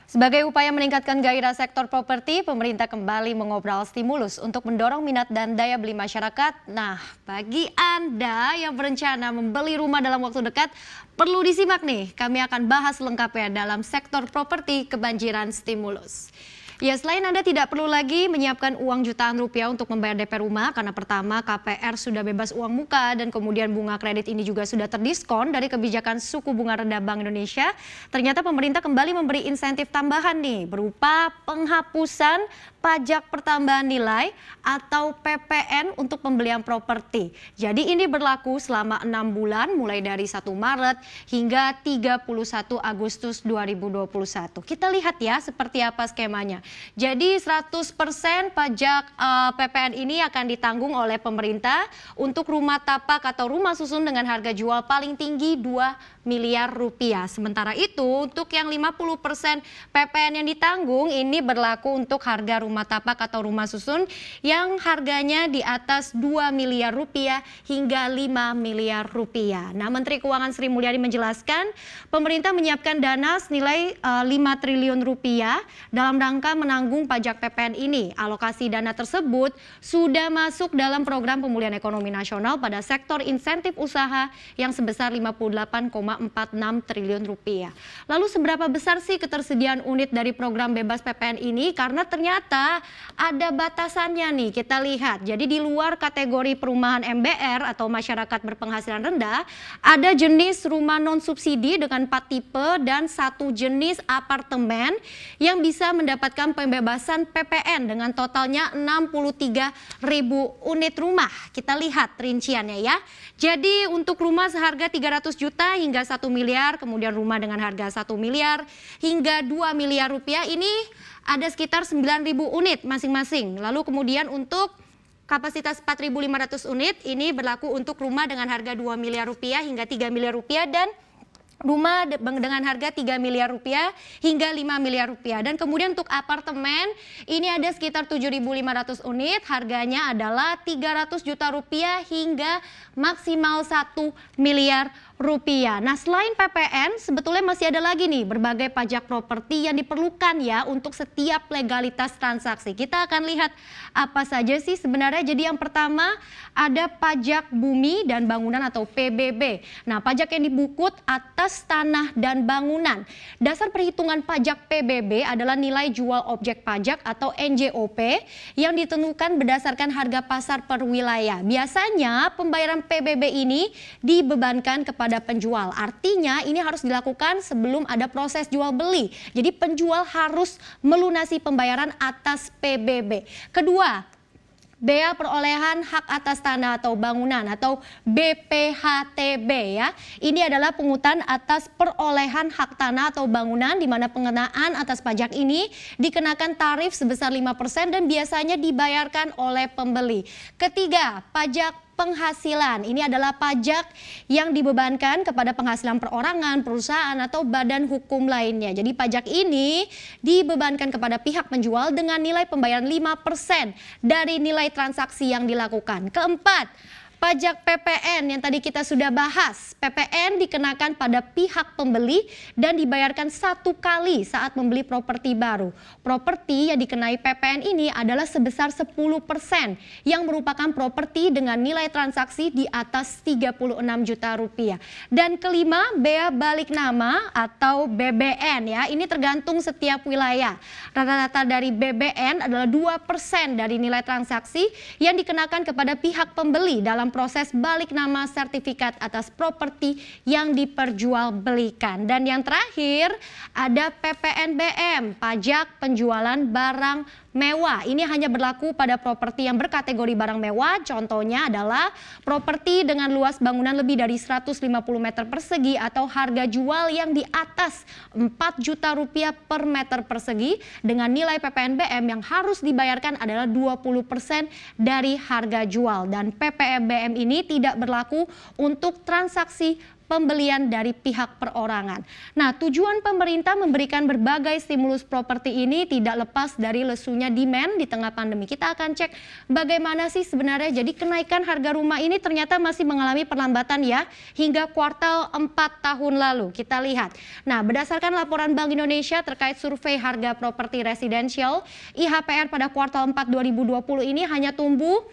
Sebagai upaya meningkatkan gairah sektor properti, pemerintah kembali mengobrol stimulus untuk mendorong minat dan daya beli masyarakat. Nah, bagi Anda yang berencana membeli rumah dalam waktu dekat, perlu disimak nih. Kami akan bahas lengkapnya dalam sektor properti kebanjiran stimulus. Ya, selain Anda tidak perlu lagi menyiapkan uang jutaan rupiah untuk membayar DP rumah karena pertama KPR sudah bebas uang muka dan kemudian bunga kredit ini juga sudah terdiskon dari kebijakan suku bunga rendah Bank Indonesia. Ternyata pemerintah kembali memberi insentif tambahan nih berupa penghapusan pajak pertambahan nilai atau PPN untuk pembelian properti. Jadi ini berlaku selama 6 bulan mulai dari 1 Maret hingga 31 Agustus 2021. Kita lihat ya seperti apa skemanya. Jadi 100% pajak PPN ini akan ditanggung oleh pemerintah untuk rumah tapak atau rumah susun dengan harga jual paling tinggi 2 miliar rupiah. Sementara itu untuk yang 50% PPN yang ditanggung ini berlaku untuk harga rumah tapak atau rumah susun yang harganya di atas 2 miliar rupiah hingga 5 miliar rupiah. Nah, Menteri Keuangan Sri Mulyani menjelaskan pemerintah menyiapkan dana senilai 5 triliun rupiah dalam rangka menanggung pajak PPN ini. Alokasi dana tersebut sudah masuk dalam program pemulihan ekonomi nasional pada sektor insentif usaha yang sebesar 58,46 triliun rupiah. Lalu seberapa besar sih ketersediaan unit dari program bebas PPN ini? Karena ternyata ada batasannya nih, kita lihat. Jadi di luar kategori perumahan MBR atau masyarakat berpenghasilan rendah, ada jenis rumah non subsidi dengan 4 tipe dan 1 jenis apartemen yang bisa mendapatkan pembebasan PPN dengan totalnya 63.000 unit rumah. Kita lihat rinciannya ya. Jadi untuk rumah seharga 300 juta hingga 1 miliar, kemudian rumah dengan harga 1 miliar hingga 2 miliar rupiah ini ada sekitar 9.000 unit masing-masing. Lalu kemudian untuk kapasitas 4.500 unit ini berlaku untuk rumah dengan harga 2 miliar rupiah hingga 3 miliar rupiah dan rumah dengan harga 3 miliar rupiah hingga 5 miliar rupiah. Dan kemudian untuk apartemen ini ada sekitar 7.500 unit, harganya adalah 300 juta rupiah hingga maksimal 1 miliar rupiah. Nah, selain PPN sebetulnya masih ada lagi nih berbagai pajak properti yang diperlukan ya untuk setiap legalitas transaksi. Kita akan lihat apa saja sih sebenarnya. Jadi yang pertama ada pajak bumi dan bangunan atau PBB. Nah, pajak yang dibukut atas tanah dan bangunan. Dasar perhitungan pajak PBB adalah nilai jual objek pajak atau NJOP yang ditentukan berdasarkan harga pasar per wilayah. Biasanya pembayaran PBB ini dibebankan kepada penjual. Artinya ini harus dilakukan sebelum ada proses jual beli. Jadi penjual harus melunasi pembayaran atas PBB. Kedua, bea perolehan hak atas tanah atau bangunan atau BPHTB ya. Ini adalah pungutan atas perolehan hak tanah atau bangunan di mana pengenaan atas pajak ini dikenakan tarif sebesar 5% dan biasanya dibayarkan oleh pembeli. Ketiga, pajak penghasilan. Ini adalah pajak yang dibebankan kepada penghasilan perorangan, perusahaan atau badan hukum lainnya. Jadi pajak ini dibebankan kepada pihak penjual dengan nilai pembayaran 5% dari nilai transaksi yang dilakukan. Keempat, pajak PPN yang tadi kita sudah bahas. PPN dikenakan pada pihak pembeli dan dibayarkan 1 kali saat membeli properti baru. Properti yang dikenai PPN ini adalah sebesar 10% yang merupakan properti dengan nilai transaksi di atas 36 juta rupiah. Dan kelima, bea balik nama atau BBN ya. Ini tergantung setiap wilayah. Rata-rata dari BBN adalah 2% dari nilai transaksi yang dikenakan kepada pihak pembeli dalam proses balik nama sertifikat atas properti yang diperjualbelikan. Dan yang terakhir ada PPNBM, pajak penjualan barang mewah. Ini hanya berlaku pada properti yang berkategori barang mewah. Contohnya adalah properti dengan luas bangunan lebih dari 150 meter persegi atau harga jual yang di atas 4 juta rupiah per meter persegi dengan nilai PPNBM yang harus dibayarkan adalah 20% dari harga jual. Dan PPNBM ini tidak berlaku untuk transaksi pembelian dari pihak perorangan. Nah, tujuan pemerintah memberikan berbagai stimulus properti ini tidak lepas dari lesunya demand di tengah pandemi. Kita akan cek bagaimana sih sebenarnya jadi kenaikan harga rumah ini ternyata masih mengalami perlambatan ya hingga kuartal 4 tahun lalu. Kita lihat. Nah, berdasarkan laporan Bank Indonesia terkait survei harga properti residensial, IHPR pada kuartal 4 2020 ini hanya tumbuh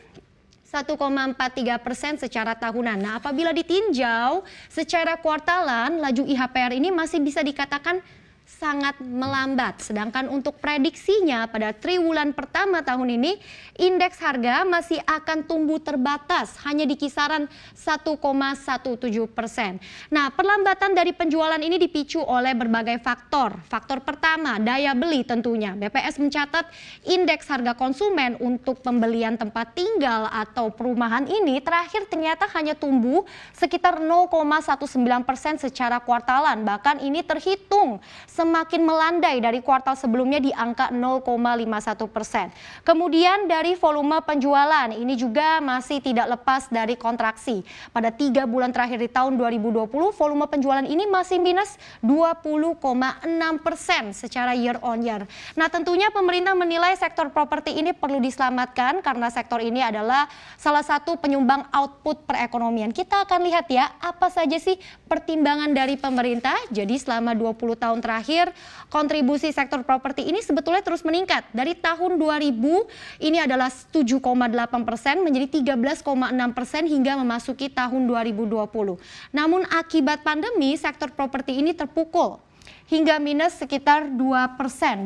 1,43% secara tahunan. Nah, apabila ditinjau secara kuartalan, laju IHPR ini masih bisa dikatakan sangat melambat. Sedangkan untuk prediksinya pada triwulan pertama tahun ini, indeks harga masih akan tumbuh terbatas, hanya di kisaran 1,17%. Nah, perlambatan dari penjualan ini dipicu oleh berbagai faktor. Faktor pertama, daya beli tentunya. BPS mencatat indeks harga konsumen untuk pembelian tempat tinggal atau perumahan ini terakhir ternyata hanya tumbuh sekitar 0,19% secara kuartalan. Bahkan ini terhitung semakin melandai dari kuartal sebelumnya di angka 0,51%. Kemudian dari volume penjualan ini juga masih tidak lepas dari kontraksi. Pada 3 bulan terakhir di tahun 2020, volume penjualan ini masih minus 20,6% secara year on year. Nah, tentunya pemerintah menilai sektor properti ini perlu diselamatkan karena sektor ini adalah salah satu penyumbang output perekonomian. Kita akan lihat ya, apa saja sih pertimbangan dari pemerintah. Jadi selama 20 tahun terakhir, kontribusi sektor properti ini sebetulnya terus meningkat. Dari tahun 2000 ini adalah 7,8% menjadi 13,6% hingga memasuki tahun 2020. Namun akibat pandemi sektor properti ini terpukul hingga minus sekitar 2%.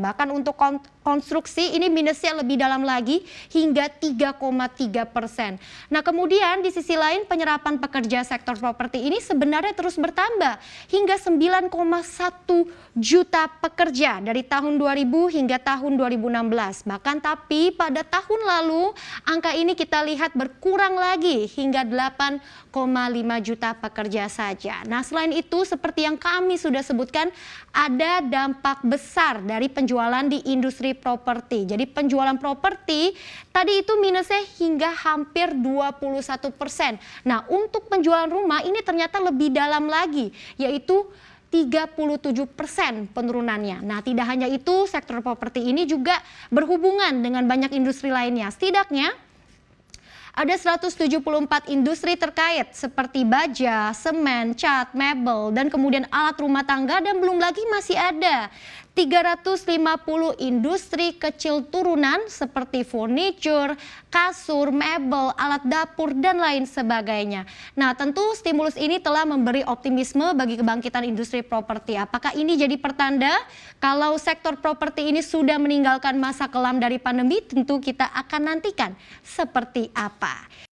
Bahkan untuk konstruksi ini minusnya lebih dalam lagi hingga 3,3%. Nah, kemudian di sisi lain penyerapan pekerja sektor properti ini sebenarnya terus bertambah hingga 9,1 juta pekerja dari tahun 2000 hingga tahun 2016. Bahkan tapi pada tahun lalu angka ini kita lihat berkurang lagi hingga 8,5 juta pekerja saja. Nah, selain itu seperti yang kami sudah sebutkan, ada dampak besar dari penjualan di industri properti. Jadi penjualan properti tadi itu minusnya hingga hampir 21%. Nah, untuk penjualan rumah ini ternyata lebih dalam lagi, yaitu 37% penurunannya. Nah, tidak hanya itu, sektor properti ini juga berhubungan dengan banyak industri lainnya. Setidaknya ada 174 industri terkait seperti baja, semen, cat, mebel, dan kemudian alat rumah tangga, dan belum lagi masih ada 350 industri kecil turunan seperti furniture, kasur, mebel, alat dapur, dan lain sebagainya. Nah, tentu stimulus ini telah memberi optimisme bagi kebangkitan industri properti. Apakah ini jadi pertanda kalau sektor properti ini sudah meninggalkan masa kelam dari pandemi? Tentu kita akan nantikan seperti apa.